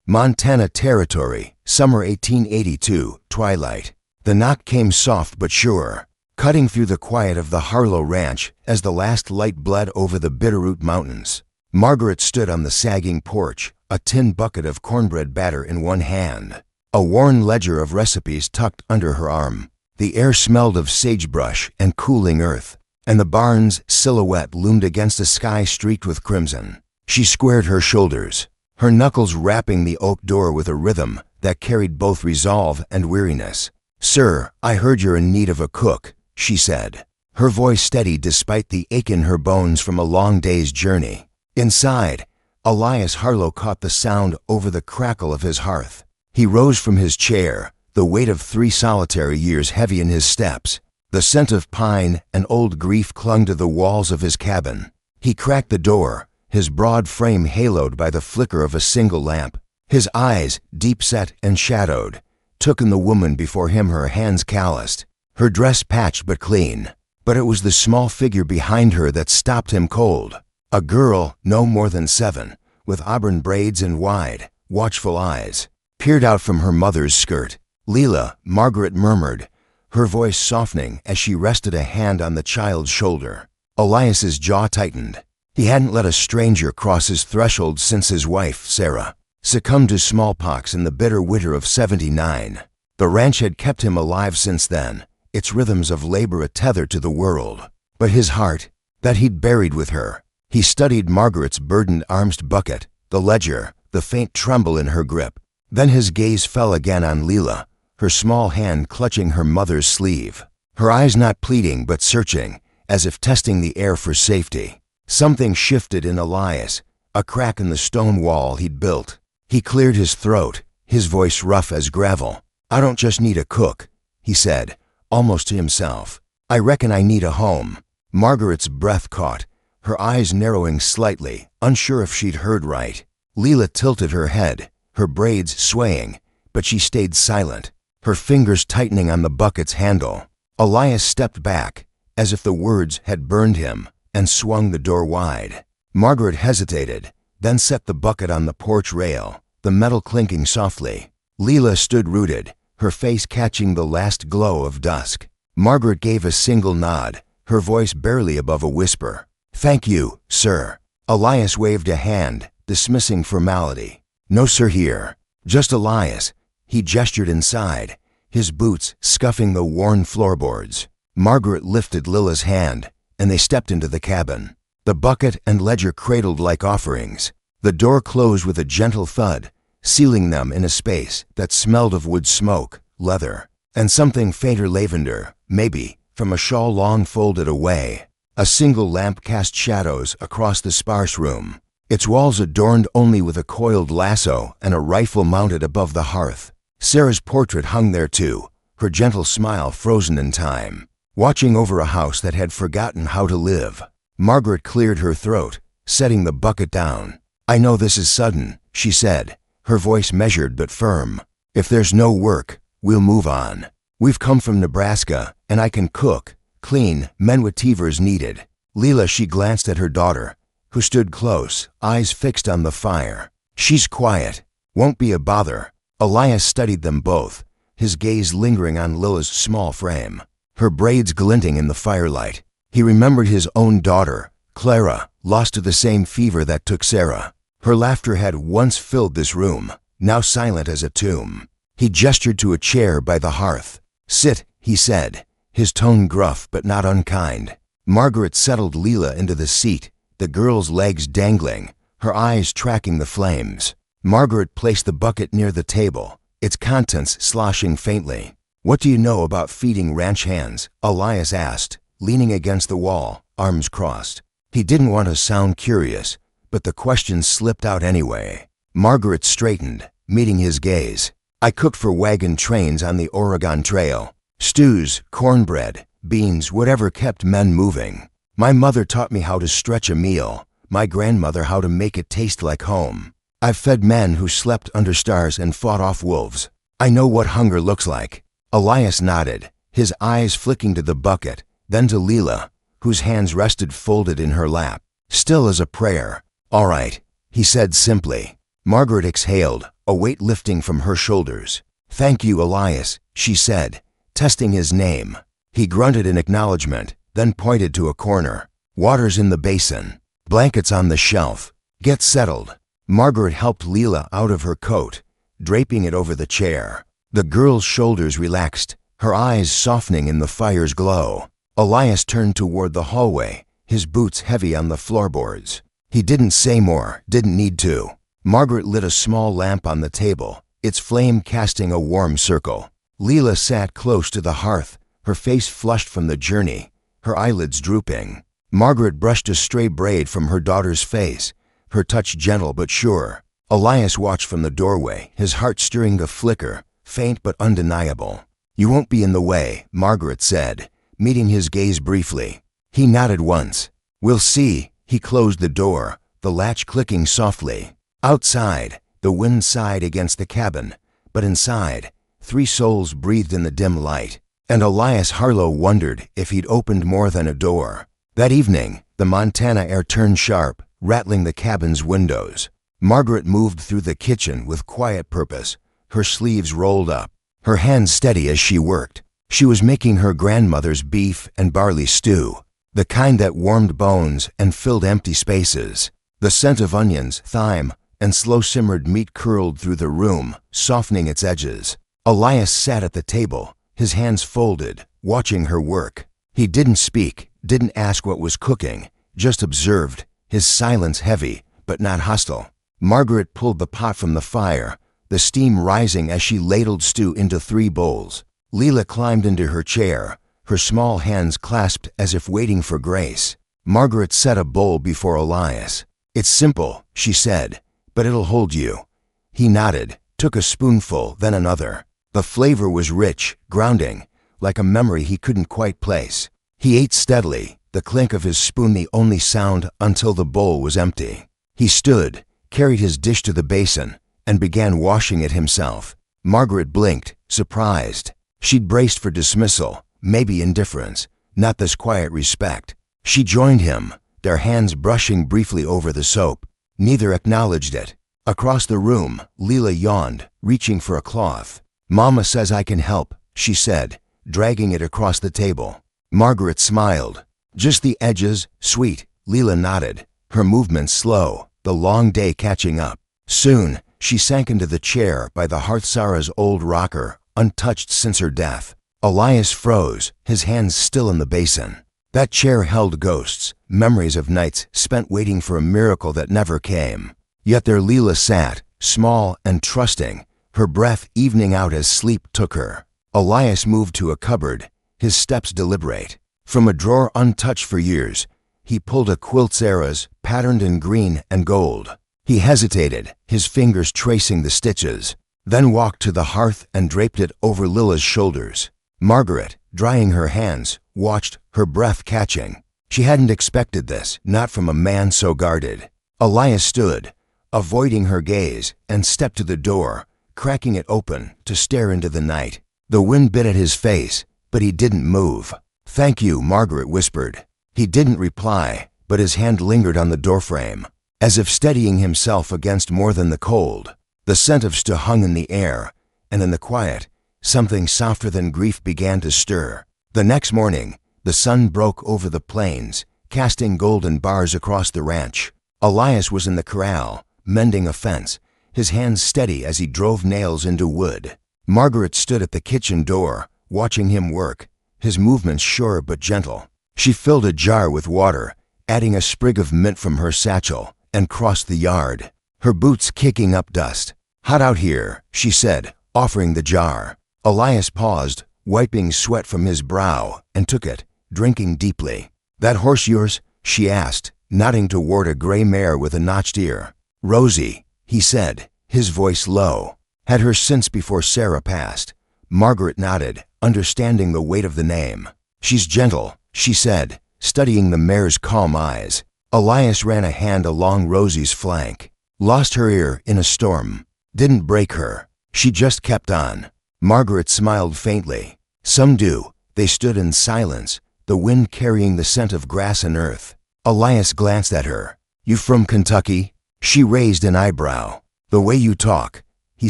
Montana Territory, summer 1882, twilight. The knock came soft but sure, cutting through the quiet of the Harlow Ranch as the last light bled over the Bitterroot Mountains. Margaret stood on the sagging porch, a tin bucket of cornbread batter in one hand, a worn ledger of recipes tucked under her arm. The air smelled of sagebrush and cooling earth, and the barn's silhouette loomed against a sky streaked with crimson. She squared her shoulders, her knuckles rapping the oak door with a rhythm that carried both resolve and weariness. "Sir, I heard you're in need of a cook," she said, her voice steady despite the ache in her bones from a long day's journey. Inside, Elias Harlow caught the sound over the crackle of his hearth. He rose from his chair, the weight of 3 solitary years heavy in his steps. The scent of pine and old grief clung to the walls of his cabin. He cracked the door, his broad frame haloed by the flicker of a single lamp. His eyes, deep-set and shadowed, took in the woman before him, her hands calloused, her dress patched but clean. But it was the small figure behind her that stopped him cold. A girl, no more than 7, with auburn braids and wide, watchful eyes, peered out from her mother's skirt. "Leela," Margaret murmured, her voice softening as she rested a hand on the child's shoulder. Elias's jaw tightened. He hadn't let a stranger cross his threshold since his wife, Sarah, succumbed to smallpox in the bitter winter of '79. The ranch had kept him alive since then, its rhythms of labor a tether to the world. But his heart, that he'd buried with her. He studied Margaret's burdened armsed bucket, the ledger, the faint tremble in her grip. Then his gaze fell again on Leela, her small hand clutching her mother's sleeve, her eyes not pleading but searching, as if testing the air for safety. Something shifted in Elias, a crack in the stone wall he'd built. He cleared his throat, his voice rough as gravel. "I don't just need a cook," he said, almost to himself. "I reckon I need a home." Margaret's breath caught, her eyes narrowing slightly, unsure if she'd heard right. Leela tilted her head, her braids swaying, but she stayed silent, her fingers tightening on the bucket's handle. Elias stepped back, as if the words had burned him, and swung the door wide. Margaret hesitated, then set the bucket on the porch rail, the metal clinking softly. Leela stood rooted, her face catching the last glow of dusk. Margaret gave a single nod, her voice barely above a whisper. "Thank you, sir." Elias waved a hand, dismissing formality. "No sir here. Just Elias." He gestured inside, his boots scuffing the worn floorboards. Margaret lifted Lila's hand, and they stepped into the cabin. The bucket and ledger cradled like offerings. The door closed with a gentle thud, sealing them in a space that smelled of wood smoke, leather, and something fainter lavender, maybe, from a shawl long folded away. A single lamp cast shadows across the sparse room, its walls adorned only with a coiled lasso and a rifle mounted above the hearth. Sarah's portrait hung there too, her gentle smile frozen in time, watching over a house that had forgotten how to live. Margaret cleared her throat, setting the bucket down. "I know this is sudden," she said, her voice measured but firm. "If there's no work, we'll move on. We've come from Nebraska, and I can cook, clean, mend whatever's needed." Leela, she glanced at her daughter, who stood close, eyes fixed on the fire. "She's quiet, won't be a bother." Elias studied them both, his gaze lingering on Lila's small frame, her braids glinting in the firelight. He remembered his own daughter, Clara, lost to the same fever that took Sarah. Her laughter had once filled this room, now silent as a tomb. He gestured to a chair by the hearth. "Sit," he said, his tone gruff but not unkind. Margaret settled Leela into the seat, the girl's legs dangling, her eyes tracking the flames. Margaret placed the bucket near the table, its contents sloshing faintly. "What do you know about feeding ranch hands?" Elias asked, leaning against the wall, arms crossed. He didn't want to sound curious, but the question slipped out anyway. Margaret straightened, meeting his gaze. "I cooked for wagon trains on the Oregon Trail. Stews, cornbread, beans, whatever kept men moving. My mother taught me how to stretch a meal, my grandmother how to make it taste like home. I've fed men who slept under stars and fought off wolves. I know what hunger looks like." Elias nodded, his eyes flicking to the bucket, then to Leela, whose hands rested folded in her lap, still as a prayer. "All right," he said simply. Margaret exhaled, a weight lifting from her shoulders. "Thank you, Elias," she said, testing his name. He grunted in acknowledgement, then pointed to a corner. "Water's in the basin. Blankets on the shelf. Get settled." Margaret helped Leela out of her coat, draping it over the chair. The girl's shoulders relaxed, her eyes softening in the fire's glow. Elias turned toward the hallway, his boots heavy on the floorboards. He didn't say more, didn't need to. Margaret lit a small lamp on the table, its flame casting a warm circle. Leela sat close to the hearth, her face flushed from the journey, her eyelids drooping. Margaret brushed a stray braid from her daughter's face, her touch gentle but sure. Elias watched from the doorway, his heart stirring a flicker, faint but undeniable. "You won't be in the way," Margaret said, meeting his gaze briefly. He nodded once. "We'll see." He closed the door, the latch clicking softly. Outside, the wind sighed against the cabin, but inside, three souls breathed in the dim light, and Elias Harlow wondered if he'd opened more than a door. That evening, the Montana air turned sharp, rattling the cabin's windows. Margaret moved through the kitchen with quiet purpose, her sleeves rolled up, her hands steady as she worked. She was making her grandmother's beef and barley stew, the kind that warmed bones and filled empty spaces. The scent of onions, thyme, and slow-simmered meat curled through the room, softening its edges. Elias sat at the table, his hands folded, watching her work. He didn't speak, didn't ask what was cooking, just observed, his silence heavy, but not hostile. Margaret pulled the pot from the fire, the steam rising as she ladled stew into 3 bowls. Leela climbed into her chair, her small hands clasped as if waiting for grace. Margaret set a bowl before Elias. "It's simple," she said, "but it'll hold you." He nodded, took a spoonful, then another. The flavor was rich, grounding, like a memory he couldn't quite place. He ate steadily, the clink of his spoon the only sound until the bowl was empty. He stood, carried his dish to the basin, and began washing it himself. Margaret blinked, surprised. She'd braced for dismissal, maybe indifference, not this quiet respect. She joined him, their hands brushing briefly over the soap. Neither acknowledged it. Across the room, Leela yawned, reaching for a cloth. "Mama says I can help," she said, dragging it across the table. Margaret smiled. "Just the edges, sweet." Leela nodded, her movements slow, the long day catching up. Soon, she sank into the chair by the hearth, Sarah's old rocker, untouched since her death. Elias froze, his hands still in the basin. That chair held ghosts, memories of nights spent waiting for a miracle that never came. Yet there Leela sat, small and trusting, her breath evening out as sleep took her. Elias moved to a cupboard, his steps deliberate. From a drawer untouched for years, he pulled a quilt, Sarah's, patterned in green and gold. He hesitated, his fingers tracing the stitches, then walked to the hearth and draped it over Lila's shoulders. Margaret, drying her hands, watched, her breath catching. She hadn't expected this, not from a man so guarded. Elias stood, avoiding her gaze, and stepped to the door, cracking it open to stare into the night. The wind bit at his face, but he didn't move. "Thank you," Margaret whispered. He didn't reply, but his hand lingered on the doorframe, as if steadying himself against more than the cold. The scent of stew hung in the air, and in the quiet, something softer than grief began to stir. The next morning, the sun broke over the plains, casting golden bars across the ranch. Elias was in the corral, mending a fence, his hands steady as he drove nails into wood. Margaret stood at the kitchen door, watching him work, his movements sure but gentle. She filled a jar with water, adding a sprig of mint from her satchel, and crossed the yard, her boots kicking up dust. "Hot out here," she said, offering the jar. Elias paused, wiping sweat from his brow, and took it, drinking deeply. "That horse yours?" she asked, nodding toward a gray mare with a notched ear. "Rosie," he said, his voice low. "Had her since before Sarah passed." Margaret nodded, understanding the weight of the name. "She's gentle," she said, studying the mare's calm eyes. Elias ran a hand along Rosie's flank. "Lost her ear in a storm. Didn't break her. She just kept on." Margaret smiled faintly. "Some do." They stood in silence, the wind carrying the scent of grass and earth. Elias glanced at her. "You from Kentucky?" She raised an eyebrow. "The way you talk," he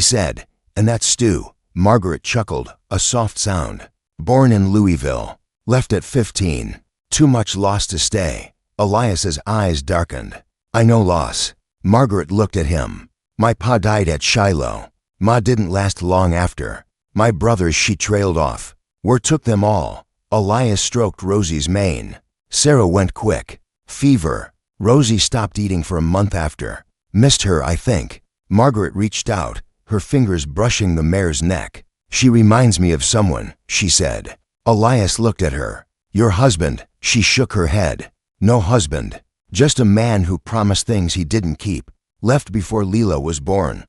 said. "And that stew." Margaret chuckled, a soft sound. "Born in Louisville. Left at 15. Too much loss to stay." Elias's eyes darkened. "I know loss." Margaret looked at him. "My pa died at Shiloh. Ma didn't last long after. My brothers she trailed off. War took them all." Elias stroked Rosie's mane. "Sarah went quick. Fever. Rosie stopped eating for a month after. Missed her, I think." Margaret reached out, her fingers brushing the mare's neck. "She reminds me of someone," she said. Elias looked at her. "Your husband." She shook her head. "No husband. Just a man who promised things he didn't keep. Left before Leela was born."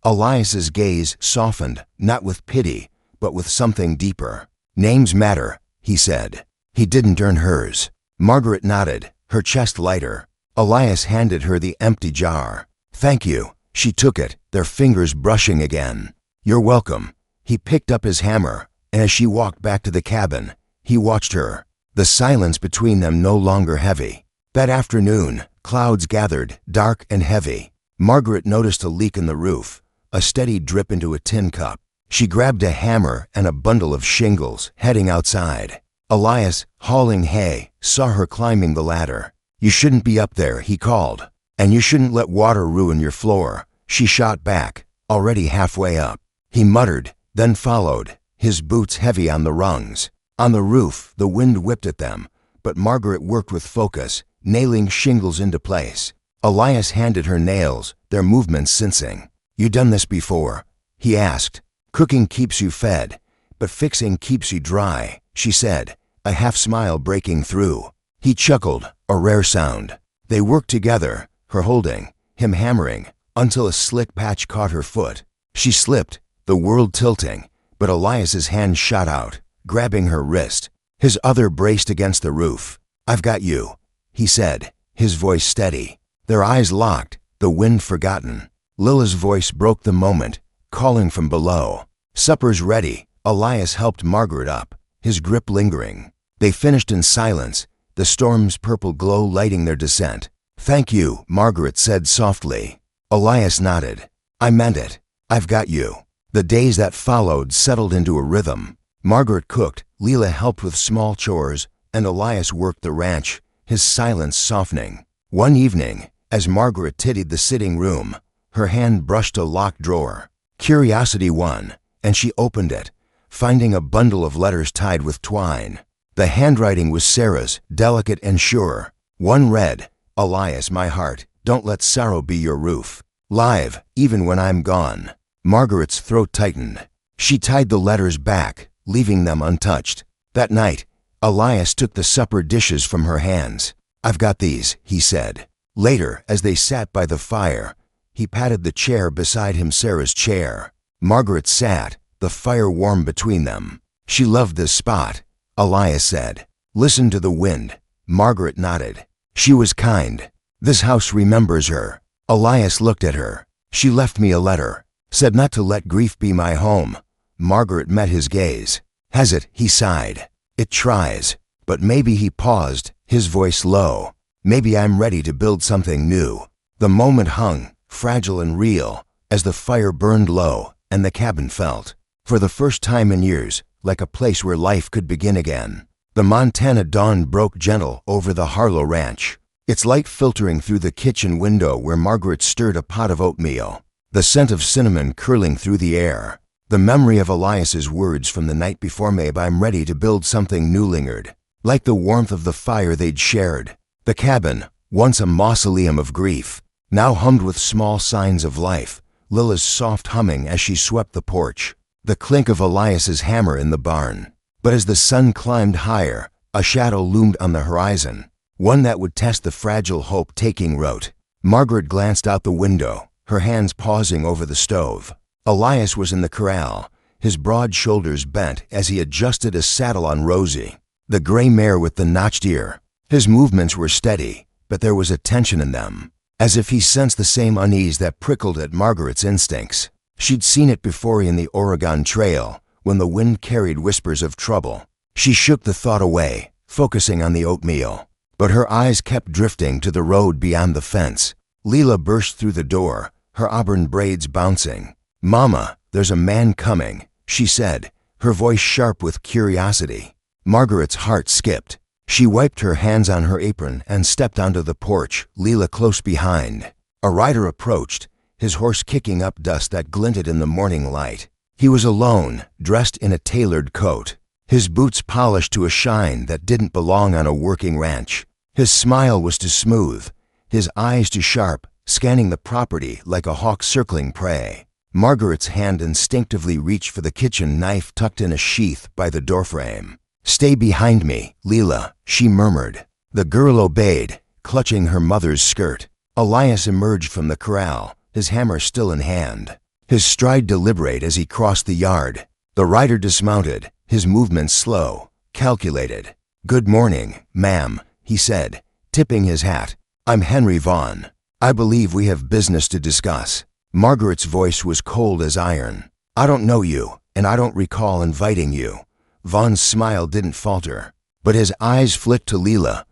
Elias's gaze softened, not with pity, but with something deeper. "Names matter," he said. "He didn't earn hers." Margaret nodded, her chest lighter. Elias handed her the empty jar. "Thank you." She took it, their fingers brushing again. "You're welcome." He picked up his hammer, and as she walked back to the cabin, he watched her. The silence between them no longer heavy. That afternoon, clouds gathered, dark and heavy. Margaret noticed a leak in the roof, a steady drip into a tin cup. She grabbed a hammer and a bundle of shingles, heading outside. Elias, hauling hay, saw her climbing the ladder. "You shouldn't be up there," he called. "And you shouldn't let water ruin your floor." She shot back, already halfway up. He muttered, then followed, his boots heavy on the rungs. On the roof, the wind whipped at them, but Margaret worked with focus, nailing shingles into place. Elias handed her nails, their movements sensing. "You done this before?" he asked. "Cooking keeps you fed, but fixing keeps you dry," she said, a half smile breaking through. He chuckled, a rare sound. They worked together, her holding, him hammering, until a slick patch caught her foot. She slipped, the world tilting, but Elias's hand shot out, grabbing her wrist. His other braced against the roof. "I've got you," he said, his voice steady. Their eyes locked, the wind forgotten. Lila's voice broke the moment, calling from below. "Supper's ready." Elias helped Margaret up, his grip lingering. They finished in silence, the storm's purple glow lighting their descent. "Thank you," Margaret said softly. Elias nodded. "I meant it. I've got you." The days that followed settled into a rhythm. Margaret cooked, Leela helped with small chores, and Elias worked the ranch, his silence softening. One evening, as Margaret tidied the sitting room, her hand brushed a locked drawer. Curiosity won, and she opened it, finding a bundle of letters tied with twine. The handwriting was Sarah's, delicate and sure. One read, "Elias, my heart, don't let sorrow be your roof. Live, even when I'm gone." Margaret's throat tightened. She tied the letters back, leaving them untouched. That night, Elias took the supper dishes from her hands. "I've got these," he said. Later, as they sat by the fire, he patted the chair beside him, Sarah's chair. Margaret sat, the fire warm between them. "She loved this spot," Elias said. "Listen to the wind." Margaret nodded. "She was kind. This house remembers her." Elias looked at her. "She left me a letter. Said not to let grief be my home." Margaret met his gaze. "Has it?" he sighed. "It tries. But maybe," he paused, his voice low, "maybe I'm ready to build something new." The moment hung, fragile and real, as the fire burned low and the cabin felt, for the first time in years, like a place where life could begin again. The Montana dawn broke gentle over the Harlow ranch, its light filtering through the kitchen window where Margaret stirred a pot of oatmeal, the scent of cinnamon curling through the air. The memory of Elias's words from the night before, "Maybe I'm ready to build something new," lingered, like the warmth of the fire they'd shared. The cabin, once a mausoleum of grief, now hummed with small signs of life, Lila's soft humming as she swept the porch, the clink of Elias's hammer in the barn. But as the sun climbed higher, a shadow loomed on the horizon, one that would test the fragile hope taking root. Margaret glanced out the window, her hands pausing over the stove. Elias was in the corral, his broad shoulders bent as he adjusted a saddle on Rosie, the gray mare with the notched ear. His movements were steady, but there was a tension in them, as if he sensed the same unease that prickled at Margaret's instincts. She'd seen it before in the Oregon Trail, when the wind carried whispers of trouble. She shook the thought away, focusing on the oatmeal, but her eyes kept drifting to the road beyond the fence. Leela burst through the door, her auburn braids bouncing. "Mama, there's a man coming," she said, her voice sharp with curiosity. Margaret's heart skipped. She wiped her hands on her apron and stepped onto the porch, Leela close behind. A rider approached, his horse kicking up dust that glinted in the morning light. He was alone, dressed in a tailored coat, his boots polished to a shine that didn't belong on a working ranch. His smile was too smooth, his eyes too sharp, scanning the property like a hawk circling prey. Margaret's hand instinctively reached for the kitchen knife tucked in a sheath by the doorframe. "Stay behind me, Leela," she murmured. The girl obeyed, clutching her mother's skirt. Elias emerged from the corral, his hammer still in hand, his stride deliberate as he crossed the yard. The rider dismounted, his movements slow, calculated. "Good morning, ma'am," he said, tipping his hat. "I'm Henry Vaughn. I believe we have business to discuss." Margaret's voice was cold as iron. "I don't know you, and I don't recall inviting you." Vaughn's smile didn't falter, but his eyes flicked to Leela,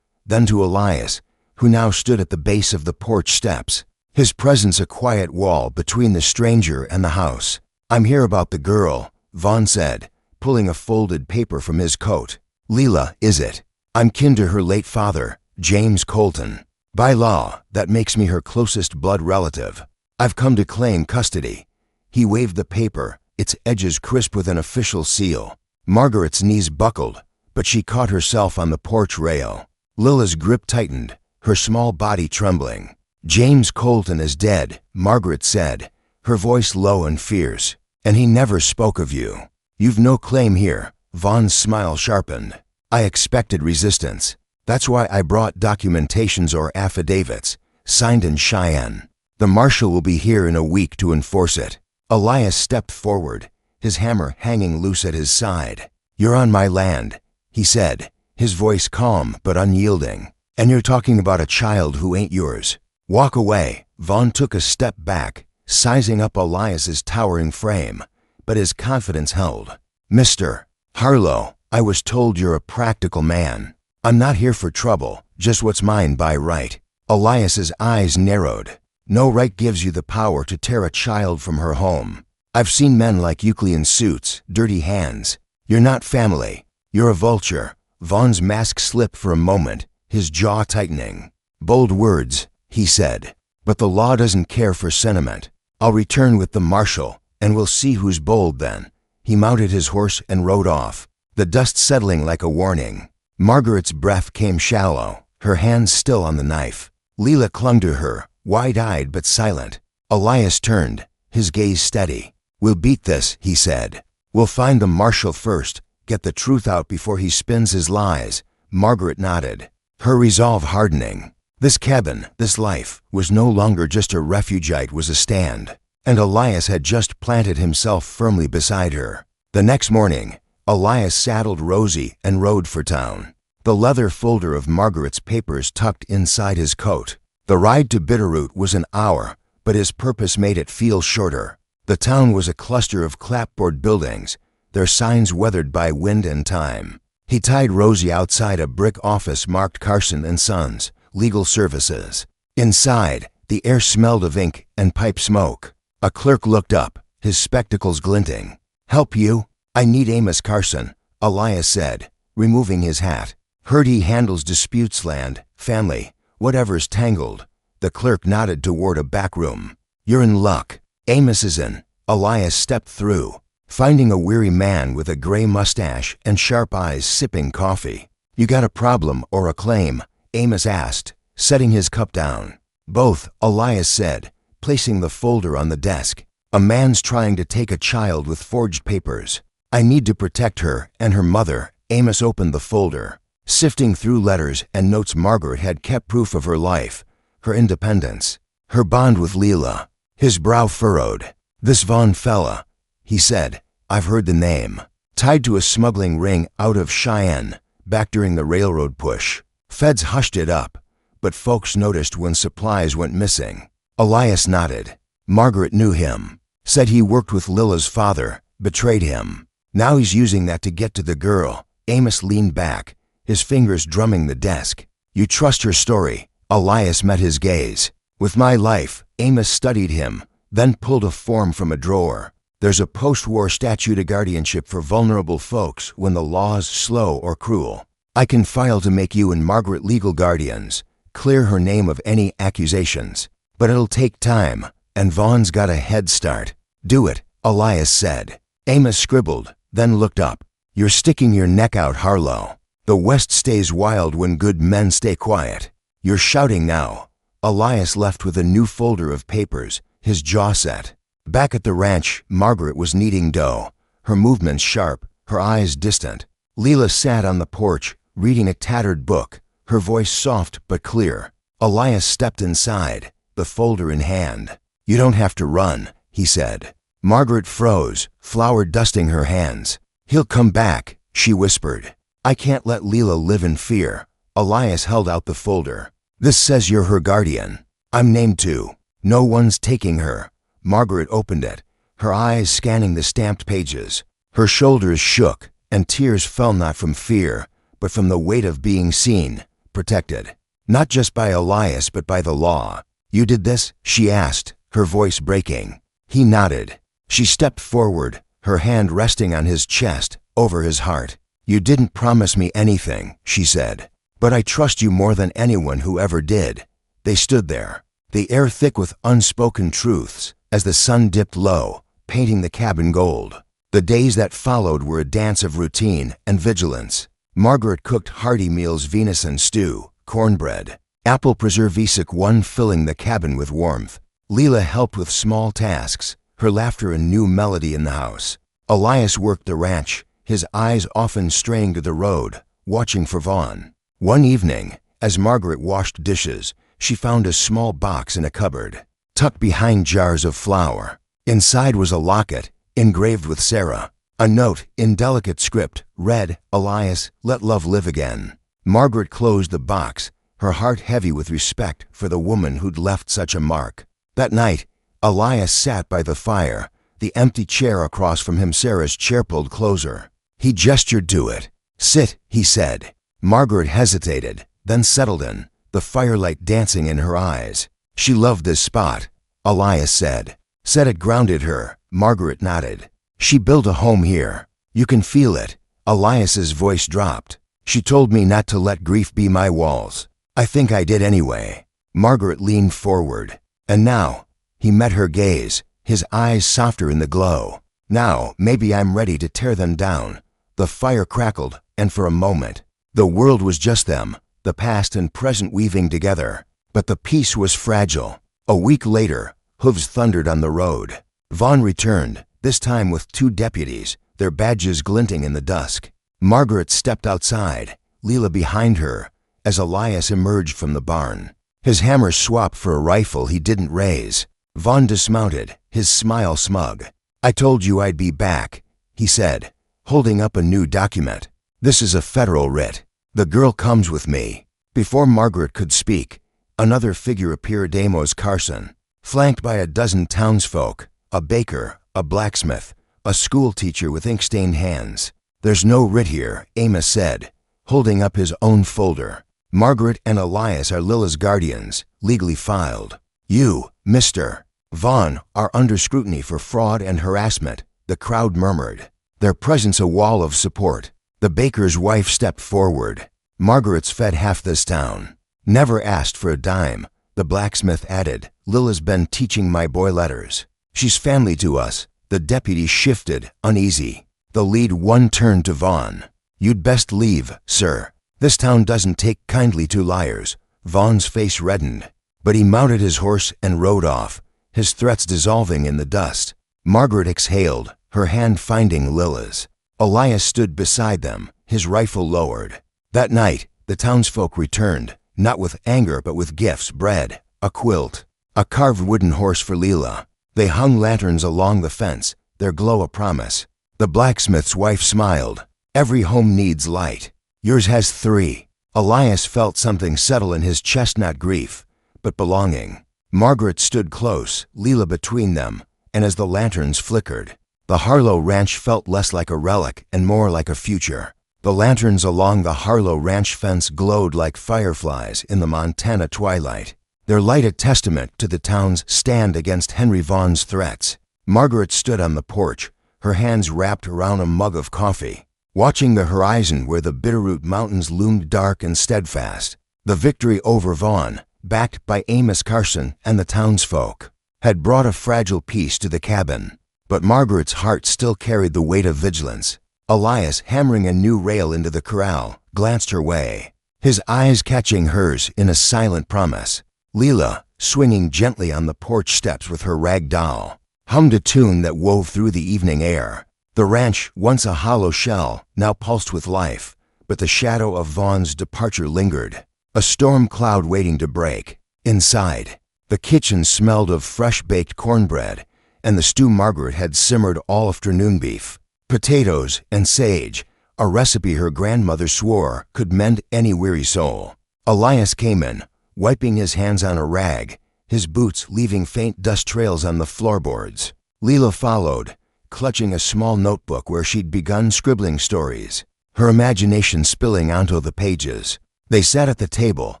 then to Elias, who now stood at the base of the porch steps, his presence a quiet wall between the stranger and the house. "I'm here about the girl," Vaughn said, pulling a folded paper from his coat. "Leela, is it? I'm kin to her late father, James Colton. By law, that makes me her closest blood relative. I've come to claim custody." He waved the paper, its edges crisp with an official seal. Margaret's knees buckled, but she caught herself on the porch rail. Lila's grip tightened, her small body trembling. "James Colton is dead," Margaret said, her voice low and fierce, "and he never spoke of you. You've no claim here." Vaughn's smile sharpened. "I expected resistance. That's why I brought documentations or affidavits, signed in Cheyenne. The marshal will be here in a week to enforce it." Elias stepped forward, his hammer hanging loose at his side. "You're on my land," he said, his voice calm but unyielding. "And you're talking about a child who ain't yours. Walk away." Vaughn took a step back, sizing up Elias's towering frame, but his confidence held. "Mr. Harlow, I was told you're a practical man. I'm not here for trouble, just what's mine by right." Elias's eyes narrowed. "No right gives you the power to tear a child from her home. I've seen men like Euclidean suits, dirty hands. You're not family. You're a vulture." Vaughn's mask slipped for a moment, his jaw tightening. "Bold words," he said, "but the law doesn't care for sentiment. I'll return with the marshal, and we'll see who's bold then." He mounted his horse and rode off, the dust settling like a warning. Margaret's breath came shallow, her hands still on the knife. Leela clung to her, wide-eyed but silent. Elias turned, his gaze steady. "We'll beat this," he said. "We'll find the marshal first, get the truth out before he spins his lies." Margaret nodded, her resolve hardening. This cabin, this life, was no longer just a refuge, it was a stand, and Elias had just planted himself firmly beside her. The next morning, Elias saddled Rosie and rode for town, the leather folder of Margaret's papers tucked inside his coat. The ride to Bitterroot was an hour, but his purpose made it feel shorter. The town was a cluster of clapboard buildings, their signs weathered by wind and time. He tied Rosie outside a brick office marked Carson and Sons, Legal Services. Inside, the air smelled of ink and pipe smoke. A clerk looked up, his spectacles glinting. "Help you? I need Amos Carson," Elias said, removing his hat. "Heard he handles disputes, land, family, whatever's tangled." The clerk nodded toward a back room. "You're in luck. Amos is in." Elias stepped through, finding a weary man with a gray mustache and sharp eyes sipping coffee. "You got a problem or a claim?" Amos asked, setting his cup down. "Both," Elias said, placing the folder on the desk. "A man's trying to take a child with forged papers. I need to protect her and her mother." Amos opened the folder, sifting through letters and notes. Margaret had kept proof of her life, her independence, her bond with Leela. His brow furrowed. "This Vaughn fella," he said, "I've heard the name. Tied to a smuggling ring out of Cheyenne, back during the railroad push. Feds hushed it up, but folks noticed when supplies went missing." Elias nodded. "Margaret knew him. Said he worked with Lila's father, betrayed him. Now he's using that to get to the girl." Amos leaned back, his fingers drumming the desk. "You trust her story?" Elias met his gaze. "With my life," Amos studied him, then pulled a form from a drawer. There's a post-war statute of guardianship for vulnerable folks when the law's slow or cruel. I can file to make you and Margaret legal guardians, clear her name of any accusations. But it'll take time, and Vaughn's got a head start. Do it, Elias said. Amos scribbled, then looked up. You're sticking your neck out, Harlow. The West stays wild when good men stay quiet. You're shouting now. Elias left with a new folder of papers, his jaw set. Back at the ranch, Margaret was kneading dough, her movements sharp, her eyes distant. Leela sat on the porch, reading a tattered book, her voice soft but clear. Elias stepped inside, the folder in hand. You don't have to run, he said. Margaret froze, flour dusting her hands. He'll come back, she whispered. I can't let Leela live in fear. Elias held out the folder. This says you're her guardian. I'm named too. No one's taking her. Margaret opened it, her eyes scanning the stamped pages. Her shoulders shook, and tears fell not from fear, but from the weight of being seen, protected. Not just by Elias, but by the law. You did this? She asked, her voice breaking. He nodded. She stepped forward, her hand resting on his chest, over his heart. You didn't promise me anything, she said. But I trust you more than anyone who ever did. They stood there, the air thick with unspoken truths, as the sun dipped low, painting the cabin gold. The days that followed were a dance of routine and vigilance. Margaret cooked hearty meals, venison stew, cornbread, apple preservesic, one filling the cabin with warmth. Leela helped with small tasks, her laughter a new melody in the house. Elias worked the ranch, his eyes often straying to the road, watching for Vaughn. One evening, as Margaret washed dishes, she found a small box in a cupboard, tucked behind jars of flour. Inside was a locket, engraved with Sarah. A note, in delicate script, read, Elias, let love live again. Margaret closed the box, her heart heavy with respect for the woman who'd left such a mark. That night, Elias sat by the fire, the empty chair across from him, Sarah's chair pulled closer. He gestured to it. Sit, he said. Margaret hesitated, then settled in, the firelight dancing in her eyes. She loved this spot, Elias said. Said it grounded her. Margaret nodded. She built a home here. You can feel it. Elias's voice dropped. She told me not to let grief be my walls. I think I did anyway. Margaret leaned forward. And now, he met her gaze, his eyes softer in the glow. Now, maybe I'm ready to tear them down. The fire crackled, and for a moment, the world was just them, the past and present weaving together. But the peace was fragile. A week later, hooves thundered on the road. Vaughn returned, this time with 2 deputies, their badges glinting in the dusk. Margaret stepped outside, Leela behind her, as Elias emerged from the barn. His hammer swapped for a rifle he didn't raise. Vaughn dismounted, his smile smug. I told you I'd be back, he said, holding up a new document. This is a federal writ. The girl comes with me. Before Margaret could speak, another figure appeared, Amos Carson, flanked by a dozen townsfolk, a baker, a blacksmith, a school teacher with ink-stained hands. There's no writ here, Amos said, holding up his own folder. Margaret and Elias are Lila's guardians, legally filed. You, Mr. Vaughn, are under scrutiny for fraud and harassment, the crowd murmured, their presence a wall of support. The baker's wife stepped forward. Margaret's fed half this town. Never asked for a dime, the blacksmith added. Lila's been teaching my boy letters. She's family to us. The deputy shifted, uneasy. The lead one turned to Vaughn. You'd best leave, sir. This town doesn't take kindly to liars. Vaughn's face reddened, but he mounted his horse and rode off, his threats dissolving in the dust. Margaret exhaled, her hand finding Lila's. Elias stood beside them, his rifle lowered. That night, the townsfolk returned, not with anger but with gifts, bread, a quilt, a carved wooden horse for Leela. They hung lanterns along the fence, their glow a promise. The blacksmith's wife smiled. Every home needs light. Yours has 3. Elias felt something settle in his chest, not grief, but belonging. Margaret stood close, Leela between them, and as the lanterns flickered, the Harlow Ranch felt less like a relic and more like a future. The lanterns along the Harlow Ranch fence glowed like fireflies in the Montana twilight. their light a testament to the town's stand against Henry Vaughn's threats. Margaret stood on the porch, her hands wrapped around a mug of coffee, watching the horizon where the Bitterroot Mountains loomed dark and steadfast. The victory over Vaughn, backed by Amos Carson and the townsfolk, had brought a fragile peace to the cabin. But Margaret's heart still carried the weight of vigilance. Elias, hammering a new rail into the corral, glanced her way, his eyes catching hers in a silent promise. Leela, swinging gently on the porch steps with her rag doll, hummed a tune that wove through the evening air. The ranch, once a hollow shell, now pulsed with life, but the shadow of Vaughn's departure lingered, a storm cloud waiting to break. Inside, the kitchen smelled of fresh-baked cornbread, and the stew Margaret had simmered all afternoon beef, potatoes, and sage, a recipe her grandmother swore could mend any weary soul. Elias came in, wiping his hands on a rag, his boots leaving faint dust trails on the floorboards. Leela followed, clutching a small notebook where she'd begun scribbling stories, her imagination spilling onto the pages. They sat at the table,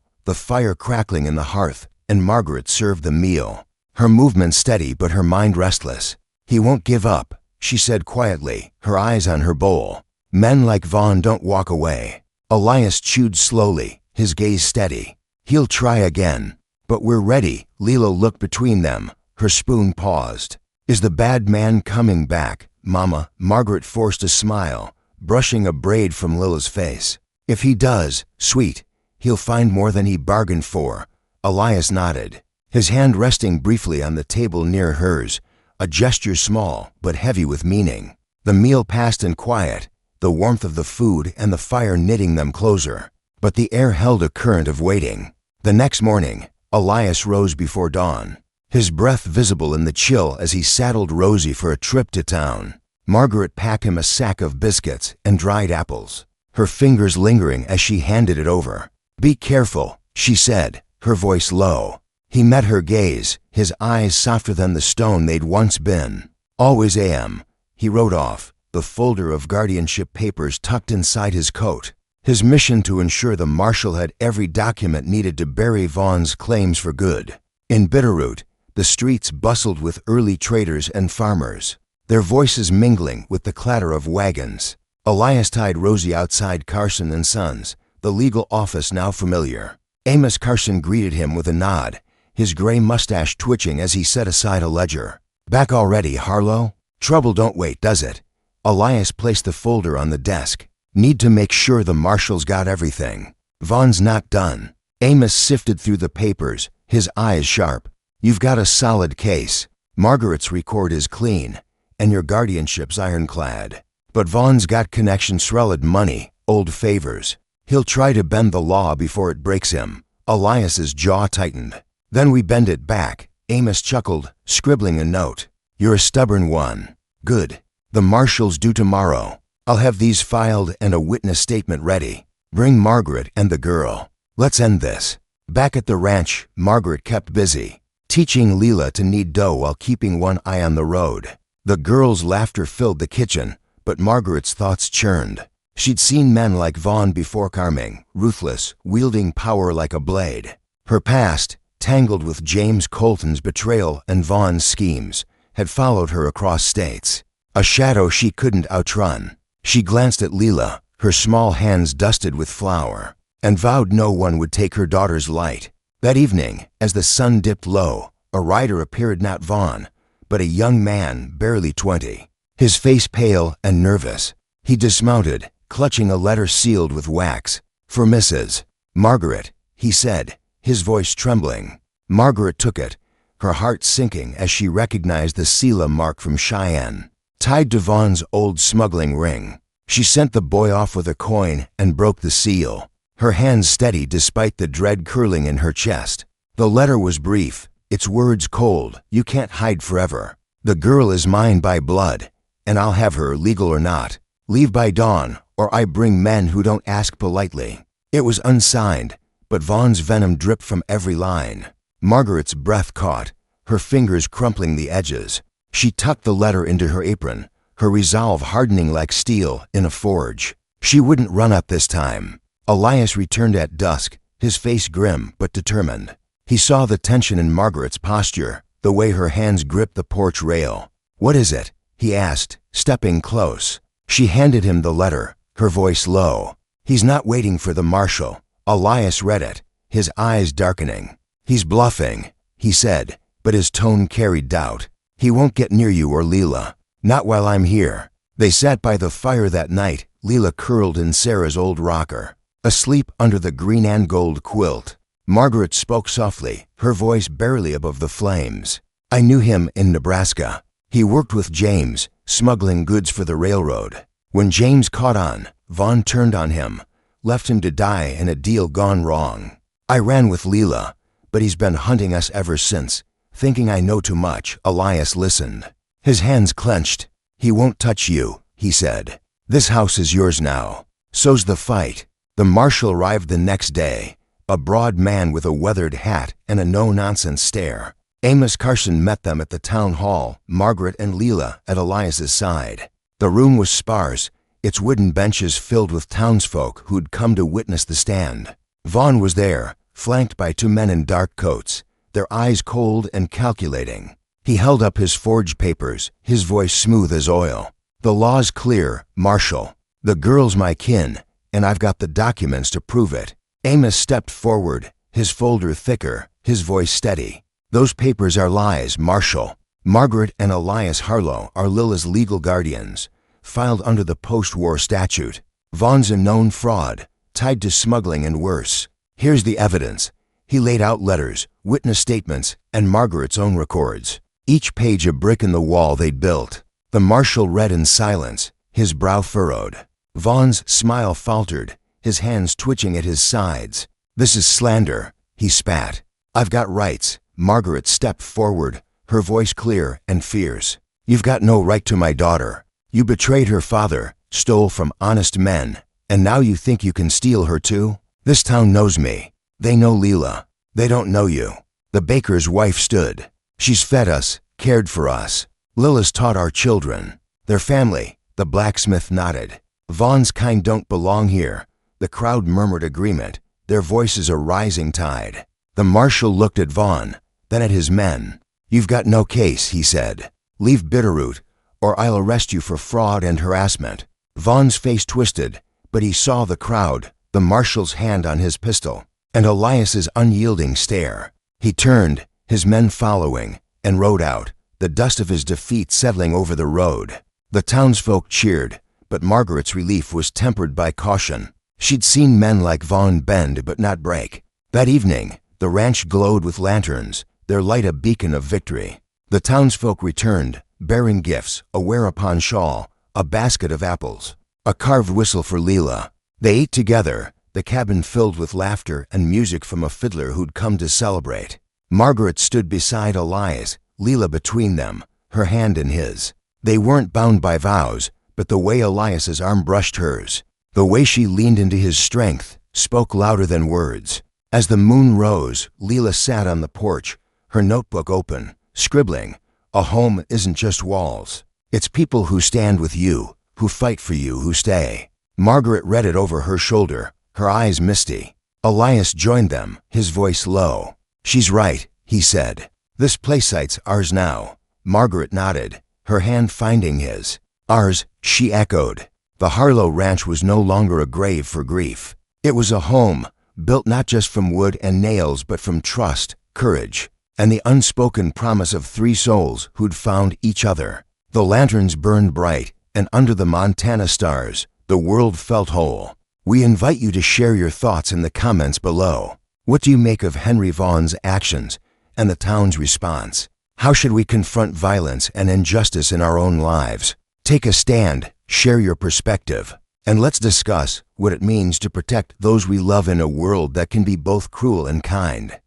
the fire crackling in the hearth, and Margaret served the meal, her movement steady but her mind restless. "He won't give up," she said quietly, her eyes on her bowl. "Men like Vaughn don't walk away." Elias chewed slowly, his gaze steady. "He'll try again. But we're ready." Leela looked between them, her spoon paused. "Is the bad man coming back, Mama?" Margaret forced a smile, brushing a braid from Lila's face. "If he does, sweet, he'll find more than he bargained for." Elias nodded, his hand resting briefly on the table near hers, a gesture small but heavy with meaning. The meal passed in quiet, the warmth of the food and the fire knitting them closer. But the air held a current of waiting. The next morning, Elias rose before dawn, his breath visible in the chill as he saddled Rosie for a trip to town. Margaret packed him a sack of biscuits and dried apples, her fingers lingering as she handed it over. "Be careful," she said, her voice low. He met her gaze, his eyes softer than the stone they'd once been. "Always am," he wrote off, the folder of guardianship papers tucked inside his coat. His mission to ensure the marshal had every document needed to bury Vaughn's claims for good. In Bitterroot, the streets bustled with early traders and farmers, their voices mingling with the clatter of wagons. Elias tied Rosie outside Carson and Sons, the legal office now familiar. Amos Carson greeted him with a nod, his gray mustache twitching as he set aside a ledger. "Back already, Harlow? Trouble don't wait, does it?" Elias placed the folder on the desk. "Need to make sure the marshal's got everything. Vaughn's not done." Amos sifted through the papers, his eyes sharp. "You've got a solid case. Margaret's record is clean, and your guardianship's ironclad. But Vaughn's got connections, Srelid money, old favors. He'll try to bend the law before it breaks him." Elias's jaw tightened. "Then we bend it back." Amos chuckled, scribbling a note. "You're a stubborn one. Good. The marshal's due tomorrow. I'll have these filed and a witness statement ready. Bring Margaret and the girl. Let's end this." Back at the ranch, Margaret kept busy, teaching Leela to knead dough while keeping one eye on the road. The girls' laughter filled the kitchen, but Margaret's thoughts churned. She'd seen men like Vaughn before Carming, ruthless, wielding power like a blade. Her past, tangled with James Colton's betrayal and Vaughn's schemes, had followed her across states, a shadow she couldn't outrun. She glanced at Leela, her small hands dusted with flour, and vowed no one would take her daughter's light. That evening, as the sun dipped low, a rider appeared, not Vaughn, but a young man barely 20, his face pale and nervous. He dismounted, clutching a letter sealed with wax. "For Mrs. Margaret," he said, his voice trembling. Margaret took it, her heart sinking as she recognized the Sela mark from Cheyenne, tied to Vaughn's old smuggling ring. She sent the boy off with a coin and broke the seal, her hands steady despite the dread curling in her chest. The letter was brief, its words cold. "You can't hide forever. The girl is mine by blood, and I'll have her, legal or not. Leave by dawn, or I bring men who don't ask politely." It was unsigned, but Vaughn's venom dripped from every line. Margaret's breath caught, her fingers crumpling the edges. She tucked the letter into her apron, her resolve hardening like steel in a forge. She wouldn't run up this time. Elias returned at dusk, his face grim but determined. He saw the tension in Margaret's posture, the way her hands gripped the porch rail. "What is it?" he asked, stepping close. She handed him the letter, her voice low. "He's not waiting for the marshal." Elias read it, his eyes darkening. "He's bluffing," he said, but his tone carried doubt. "He won't get near you or Leela. Not while I'm here." They sat by the fire that night, Leela curled in Sarah's old rocker, asleep under the green and gold quilt. Margaret spoke softly, her voice barely above the flames. "I knew him in Nebraska. He worked with James, smuggling goods for the railroad. When James caught on, Vaughn turned on him, left him to die in a deal gone wrong. I ran with Leela, but he's been hunting us ever since, thinking I know too much." Elias listened. His hands clenched. "He won't touch you," he said. "This house is yours now. So's the fight." The marshal arrived the next day, a broad man with a weathered hat and a no-nonsense stare. Amos Carson met them at the town hall, Margaret and Leela at Elias's side. The room was sparse, its wooden benches filled with townsfolk who'd come to witness the stand. Vaughn was there, flanked by two men in dark coats, their eyes cold and calculating. He held up his forged papers, his voice smooth as oil. "The law's clear, Marshal. The girl's my kin, and I've got the documents to prove it." Amos stepped forward, his folder thicker, his voice steady. "Those papers are lies, Marshal. Margaret and Elias Harlow are Lila's legal guardians, filed under the post-war statute. Vaughn's a known fraud, tied to smuggling and worse. Here's the evidence." He laid out letters, witness statements, and Margaret's own records, each page a brick in the wall they'd built. The marshal read in silence, his brow furrowed. Vaughn's smile faltered, his hands twitching at his sides. "This is slander," he spat. "I've got rights." Margaret stepped forward, her voice clear and fierce. "You've got no right to my daughter. You betrayed her father, stole from honest men, and now you think you can steal her too? This town knows me. They know Leela. They don't know you." The baker's wife stood. "She's fed us, cared for us. Lila's taught our children. Their family." The blacksmith nodded. "Vaughn's kind don't belong here." The crowd murmured agreement, their voices a rising tide. The marshal looked at Vaughn, then at his men. "You've got no case," he said. "Leave Bitterroot, or I'll arrest you for fraud and harassment." Vaughn's face twisted, but he saw the crowd, the marshal's hand on his pistol, and Elias's unyielding stare. He turned, his men following, and rode out, the dust of his defeat settling over the road. The townsfolk cheered, but Margaret's relief was tempered by caution. She'd seen men like Vaughn bend but not break. That evening, the ranch glowed with lanterns, their light a beacon of victory. The townsfolk returned, bearing gifts, a wear-upon shawl, a basket of apples, a carved whistle for Leela. They ate together, the cabin filled with laughter and music from a fiddler who'd come to celebrate. Margaret stood beside Elias, Leela between them, her hand in his. They weren't bound by vows, but the way Elias's arm brushed hers, the way she leaned into his strength, spoke louder than words. As the moon rose, Leela sat on the porch, her notebook open, scribbling. "A home isn't just walls. It's people who stand with you, who fight for you, who stay." Margaret read it over her shoulder, her eyes misty. Elias joined them, his voice low. "She's right," he said. "This placesite's ours now." Margaret nodded, her hand finding his. "Ours," she echoed. The Harlow Ranch was no longer a grave for grief. It was a home, built not just from wood and nails but from trust, courage, and the unspoken promise of three souls who'd found each other. The lanterns burned bright, and under the Montana stars, the world felt whole. We invite you to share your thoughts in the comments below. What do you make of Henry Vaughn's actions and the town's response? How should we confront violence and injustice in our own lives? Take a stand, share your perspective, and let's discuss what it means to protect those we love in a world that can be both cruel and kind.